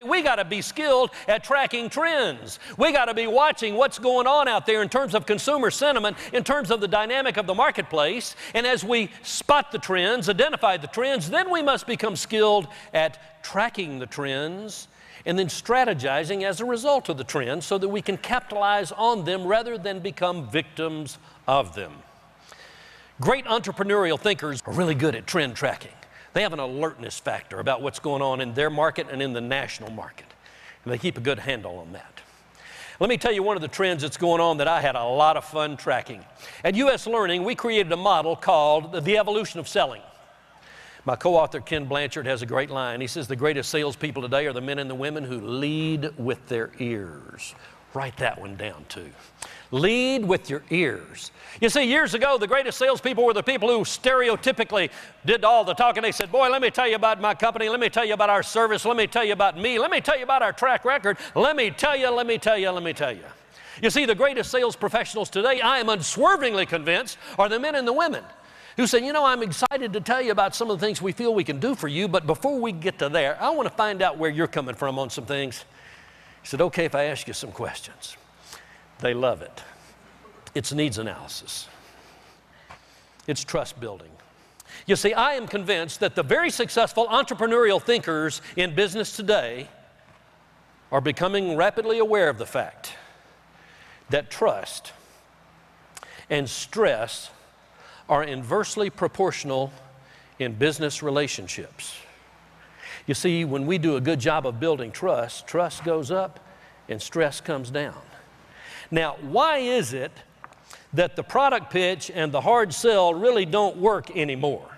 We got to be skilled at tracking trends. We got to be watching what's going on out there in terms of consumer sentiment, in terms of the dynamic of the marketplace. And as we spot the trends, identify the trends, then we must become skilled at tracking the trends and then strategizing as a result of the trends so that we can capitalize on them rather than become victims of them. Great entrepreneurial thinkers are really good at trend tracking. They have an alertness factor about what's going on in their market and in the national market. And they keep a good handle on that. Let me tell you one of the trends that's going on that I had a lot of fun tracking. At U.S. Learning, we created a model called The Evolution of Selling. My co-author, Ken Blanchard, has a great line. He says, the greatest salespeople today are the men and the women who lead with their ears. Write that one down, too. Lead with your ears. You see, years ago, the greatest salespeople were the people who stereotypically did all the talking. They said, boy, let me tell you about my company. Let me tell you about our service. Let me tell you about me. Let me tell you about our track record. Let me tell you, let me tell you, let me tell you. You see, the greatest sales professionals today, I am unswervingly convinced, are the men and the women who say, you know, I'm excited to tell you about some of the things we feel we can do for you, but before we get to there, I want to find out where you're coming from on some things. He said, okay, if I ask you some questions. They love it. It's needs analysis. It's trust building. You see, I am convinced that the very successful entrepreneurial thinkers in business today are becoming rapidly aware of the fact that trust and stress are inversely proportional in business relationships. You see, when we do a good job of building trust, trust goes up and stress comes down. Now, why is it that the product pitch and the hard sell really don't work anymore?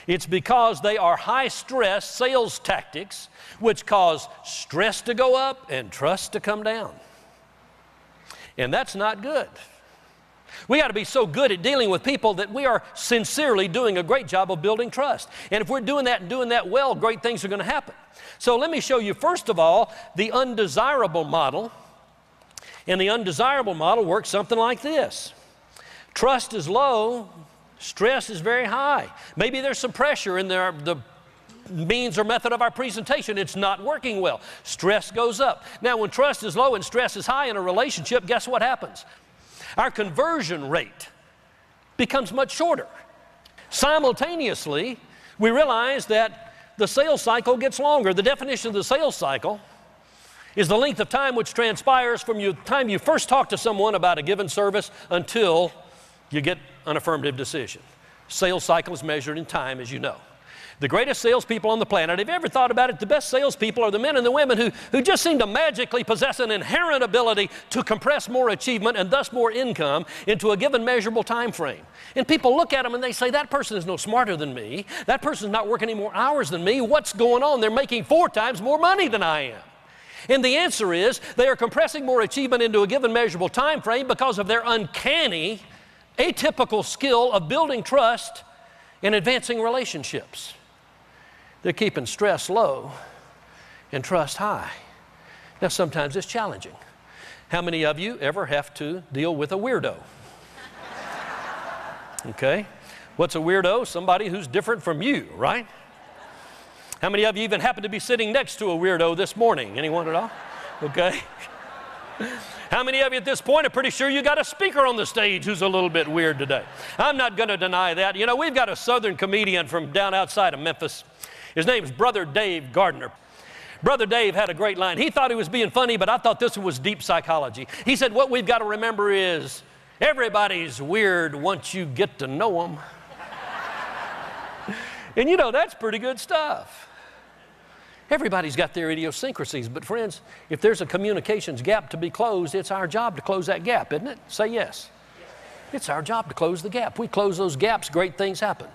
It's because they are high-stress sales tactics which cause stress to go up and trust to come down. And that's not good. We got to be so good at dealing with people that we are sincerely doing a great job of building trust. And if we're doing that and doing that well, great things are going to happen. So let me show you, first of all, the undesirable model. And the undesirable model works something like this. Trust is low, stress is very high. Maybe there's some pressure in the means or method of our presentation. It's not working well. Stress goes up. Now, when trust is low and stress is high in a relationship, guess what happens? Our conversion rate becomes much shorter. Simultaneously, we realize that the sales cycle gets longer. The definition of the sales cycle is the length of time which transpires from the time you first talk to someone about a given service until you get an affirmative decision. Sales cycle is measured in time, as you know. The greatest salespeople on the planet, have you ever thought about it? The best salespeople are the men and the women who just seem to magically possess an inherent ability to compress more achievement and thus more income into a given measurable time frame. And people look at them and they say, that person is no smarter than me. That person's not working any more hours than me. What's going on? They're making 4 times more money than I am. And the answer is they are compressing more achievement into a given measurable time frame because of their uncanny, atypical skill of building trust and advancing relationships. They're keeping stress low and trust high. Now, sometimes it's challenging. How many of you ever have to deal with a weirdo? Okay? What's a weirdo? Somebody who's different from you, right? How many of you even happen to be sitting next to a weirdo this morning? Anyone at all? Okay. How many of you at this point are pretty sure you got a speaker on the stage who's a little bit weird today? I'm not going to deny that. You know, we've got a southern comedian from down outside of Memphis. His name's Brother Dave Gardner. Brother Dave had a great line. He thought he was being funny, but I thought this was deep psychology. He said, what we've got to remember is everybody's weird once you get to know them. And you know, that's pretty good stuff. Everybody's got their idiosyncrasies, but friends, if there's a communications gap to be closed, it's our job to close that gap, isn't it? Say yes. It's our job to close the gap. We close those gaps, great things happen.